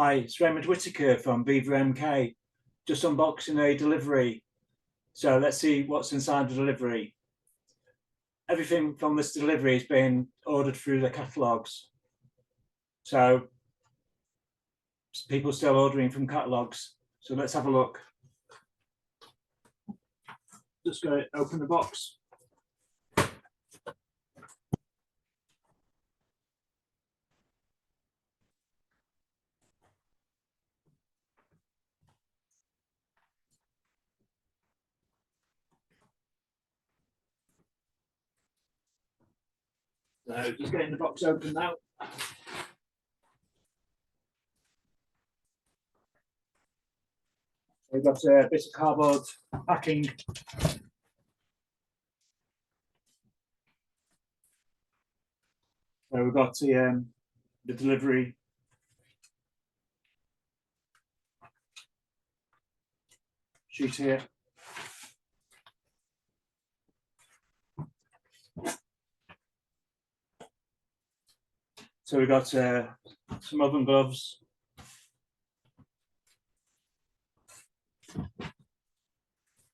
Hi, it's Raymond Whittaker from VivaMK, just unboxing a delivery. So let's see what's inside the delivery. Everything from this delivery is being ordered through the catalogues. So people still ordering from catalogues. So let's have a look. Just going to open the box. So just getting the box open now. We've got a bit of cardboard packing. So we've got the delivery sheet here. So we've got some oven gloves.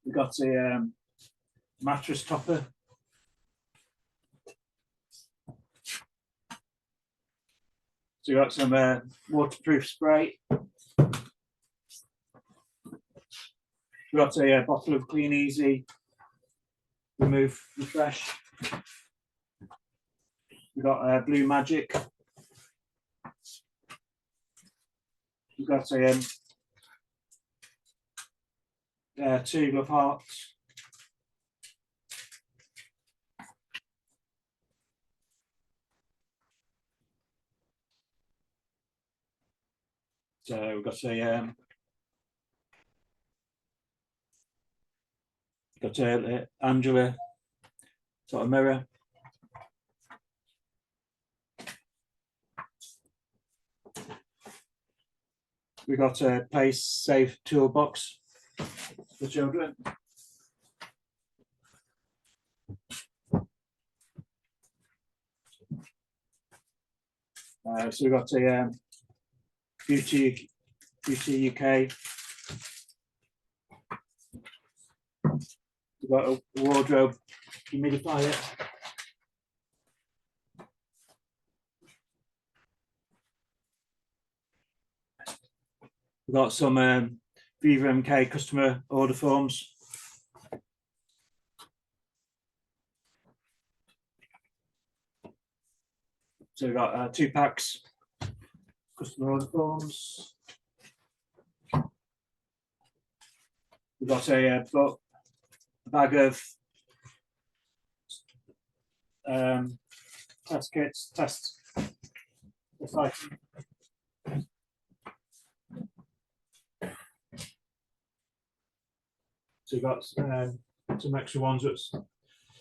We've got a mattress topper. So we've got some waterproof spray. We've got a bottle of Clean Easy Remove Refresh. We've got Blue Magic. We've got a tube of hearts. So we've got a Angela sort of mirror. We've got a Place Safe toolbox for children. So we've got a Beauty UK. We've got a wardrobe humidifier. We've got some VivaMK customer order forms. So we've got 2 packs customer order forms. We've got a bag of test kits, test items. So we've got some extra ones that's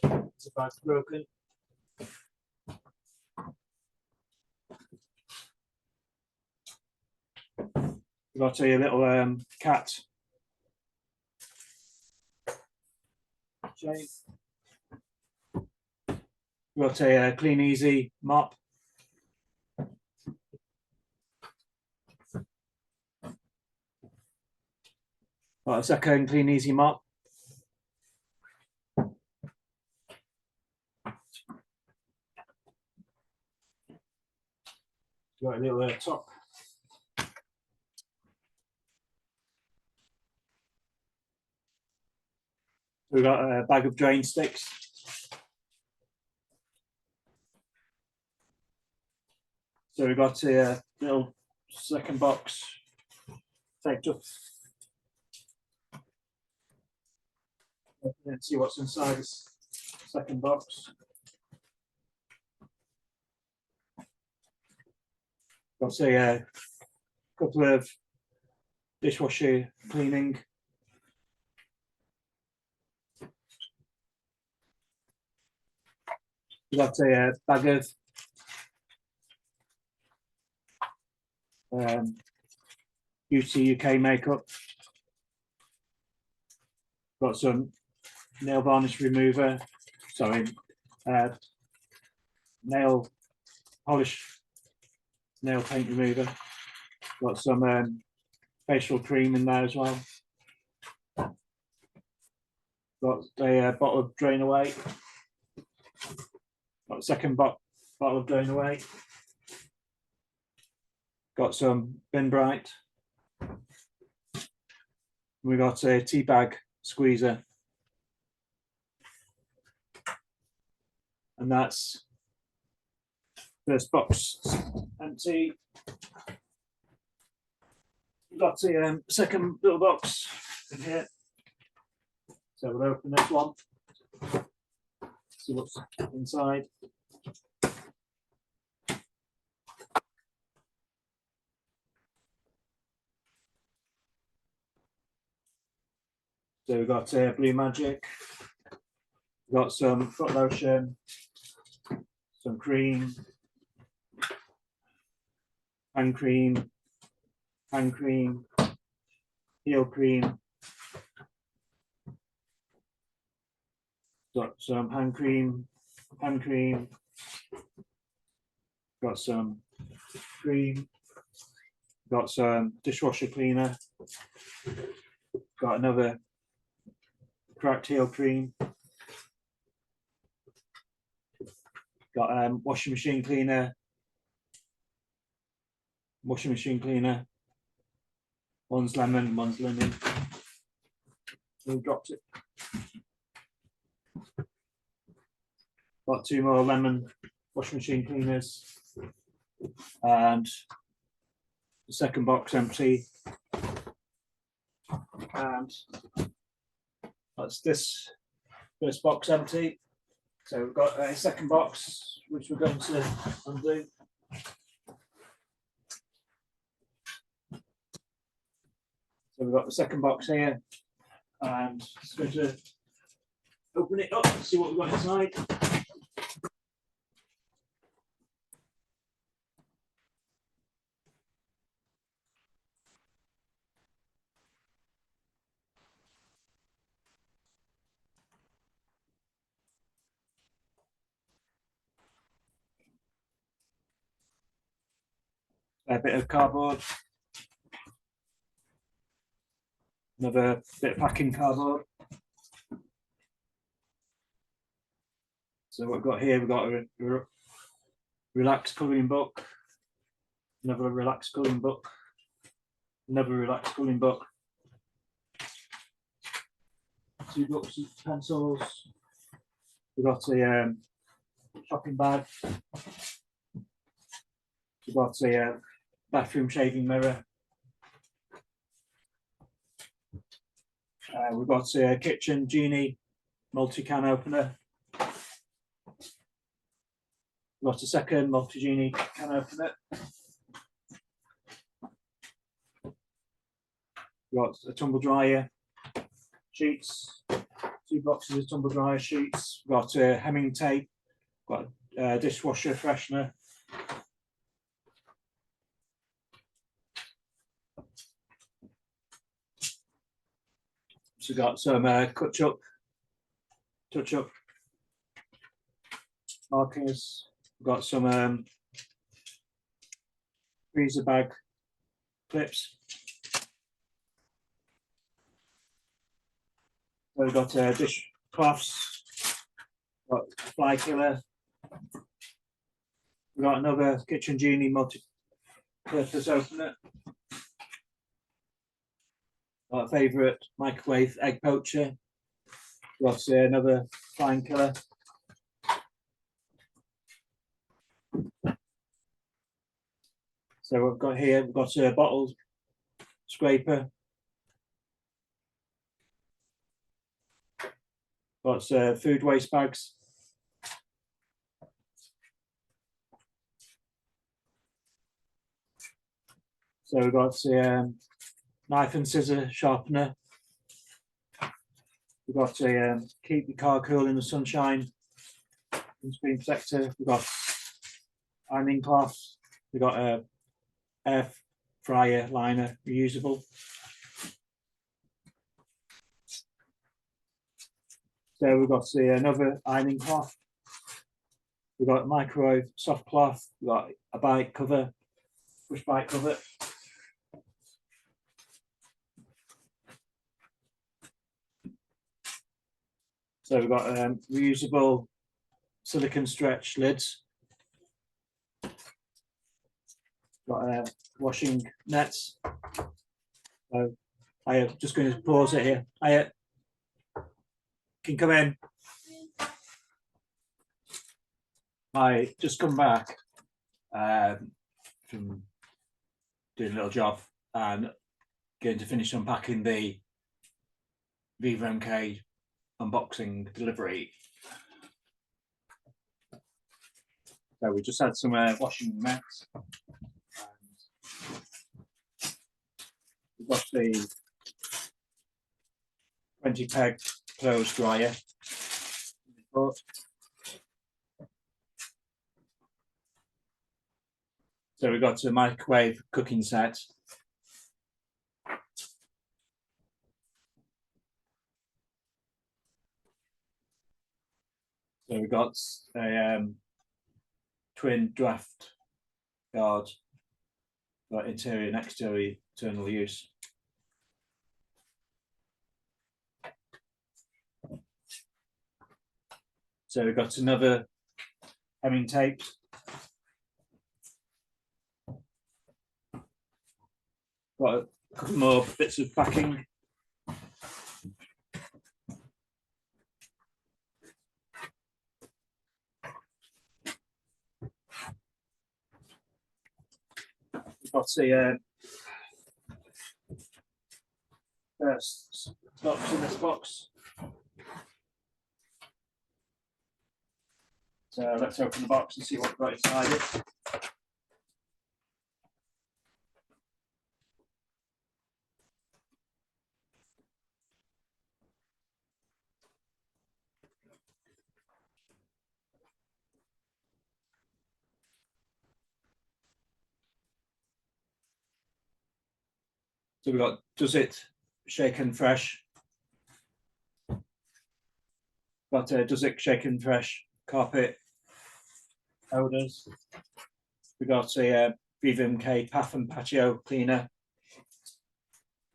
the bag's broken. We've got a little cat chain. We've got a Clean Easy mop. Got a second Clean Easy mop. Got a little top. We've got a bag of drain sticks. So we've got a little second box taped up. Let's see what's inside this second box. Got a couple of dishwasher cleaning. We've got a bag of Beauty UK makeup. Got some nail varnish remover, sorry, nail polish, nail paint remover. Got some facial cream in there as well. Got a bottle of Drain Away. Got a second bottle of Drain Away. Got some Bin Bright. We got a tea bag squeezer. And that's first box empty. We've got a second little box in here. So we'll open this one. See what's inside. So we've got Blue Magic. We've got some foot lotion, some cream, hand cream, heel cream. Got some hand cream. Got some cream. Got some dishwasher cleaner. Got another cracked heel cream. Got washing machine cleaner. One's lemon, one's linen. We dropped it. Got 2 more lemon washing machine cleaners. And the second box empty. And that's this first box empty. So we've got a second box, which we're going to undo. So we've got the second box here, and just going to open it up and see what we've got inside. A bit of cardboard, another bit of packing cardboard. So what we've got here, we've got a relaxed colouring book, another relaxed colouring book, another relaxed colouring book, 2 books of pencils. We've got a shopping bag. We've got a bathroom shaving mirror. We've got a kitchen genie multi-can opener. We've got a second multi-genie can opener. We've got a tumble dryer, sheets, 2 boxes of tumble dryer sheets. We've got a hemming tape. Got a dishwasher freshener. So we've got some touch-up markers. We've got some freezer bag clips. So we've got dishcloths. Got fly killer. We've got another kitchen genie multi-purpose opener. Our favourite microwave egg poacher. We've got another flying killer. So we've got here, we've got a bottle scraper. Got food waste bags. So we've got knife and scissor sharpener. We've got a keep your car cool in the sunshine screen protector. We've got ironing cloth. We've got a air fryer liner, reusable. So we've got another ironing cloth. We've got a microwave soft cloth. We've got a bike cover, push bike cover. So we've got reusable silicone stretch lids. Got washing nets. So I am just going to pause it here. I can come in. I just come back from doing a little job and going to finish unpacking the VivaMK unboxing delivery. So we just had some washing nets. We've got the 20 peg clothes dryer. So we've got a microwave cooking set. So we've got a twin draft guard for interior and exterior internal use. So we've got another hemming tape. Got a couple more bits of backing. We've got the first box in this box. So let's open the box and see what we've got inside it. So we've got Does It Shaken Fresh. Got Does It Shaken Fresh carpet owners. We got a VivaMK Path and Patio cleaner.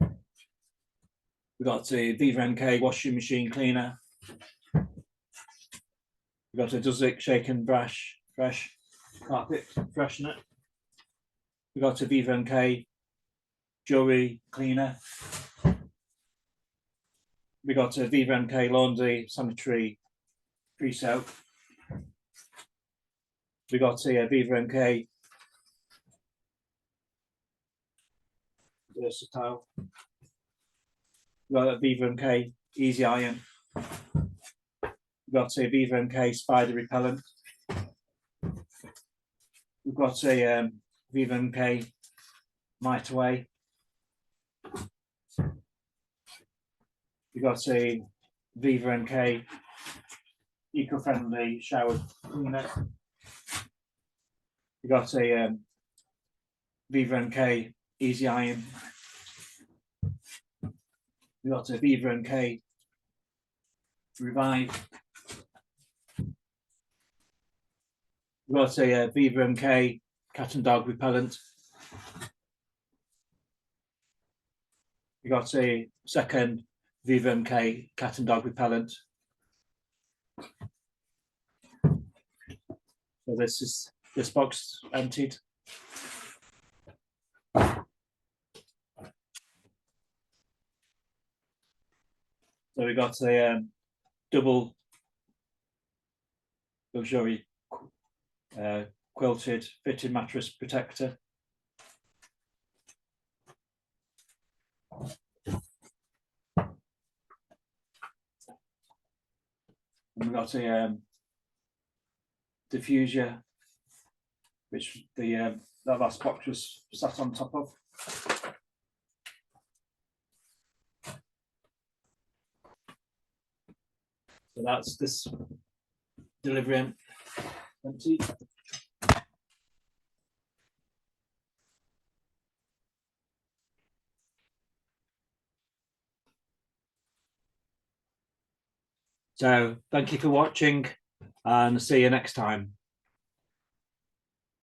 We got a VivaMK washing machine cleaner. We got a Does It Shaken Fresh carpet freshener. We got a VivaMK jewelry cleaner. We got a VivaMK laundry sanitary free soap. We got a VivaMK versatile. We got a VivaMK easy iron. We got a VivaMK spider repellent. We've got a VivaMK Might Away. We got a VivaMK eco-friendly shower cleaner. We got a VivaMK easy iron. We got a VivaMK Revive. We got a VivaMK cat and dog repellent. We got a second VivaMK cat and dog repellent. So this box emptied. So we got a double luxury quilted fitted mattress protector. And we got a diffuser, which the that last box was sat on top of. So that's this delivery empty. So thank you for watching and see you next time.